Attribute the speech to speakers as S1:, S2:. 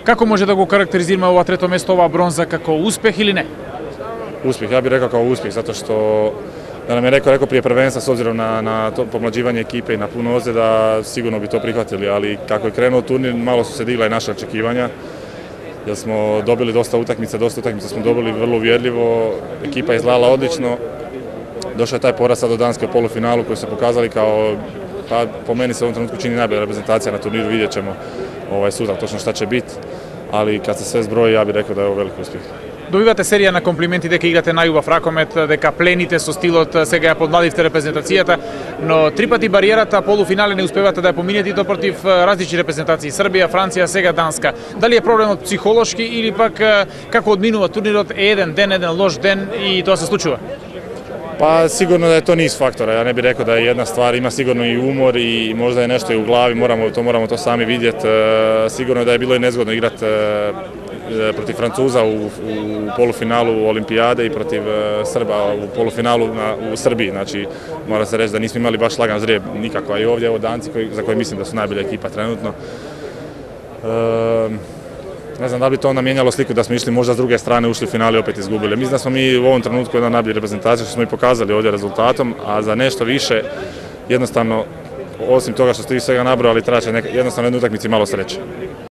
S1: Kako može da go karakteriziramo ova treto mesto, ova bronza, kako uspeh ili ne?
S2: Uspjeh, ja bih rekao kao uspjeh, zato što da nam je rekao prije prvenstva, s obzirom na to pomlađivanje ekipe i na puno ozljeda, sigurno bi to prihvatili, ali kako je krenuo turnir, malo su se digla i naša očekivanja, jer smo dobili dosta utakmica smo dobili vrlo uvjerljivo, ekipa je izgledala odlično, došao je taj poraz sad do Danske u polufinalu koji su pokazali kao, pa po meni se u ovom trenutku čini najbolja reprezentacija na turniru, vidjet ćemo sutra točno šta će biti, ali kad se sve zbroji, ja bih rekao da je ovo veliki uspjeh.
S1: Добивате серија на комплименти дека играте најубав ракомет, дека плените со стилот, сега ја подмладивте репрезентацијата, но три пати бариерата, полуфинале не успевате да ја поминете и то против различни репрезентации, Србија, Франција, сега Данска. Дали е проблемот психолошки или пак како одминува турнирот, е еден ден, еден лош ден и тоа се случува?
S2: Pa sigurno da je to niz faktora, ja ne bih rekao da je jedna stvar, ima sigurno i umor i možda je nešto i u glavi, moramo to sami vidjeti. Sigurno da je bilo i nezgodno igrati protiv Francuza u polufinalu Olimpijade i protiv Srba u polufinalu u Srbiji. Znači, mora se reći da nismo imali baš lagan ždrijeb nikako, a i ovdje evo Danci za koje mislim da su najbolja ekipa trenutno. Ne znam da li bi to onda mijenjalo sliku da smo išli možda s druge strane, ušli u finale i opet izgubili. Mislim da smo mi u ovom trenutku jedna najbolja reprezentacija, što smo i pokazali ovdje rezultatom, a za nešto više jednostavno, osim toga što ste vi svega nabrojali, treba će jednostavno jednu utakmici malo sreće.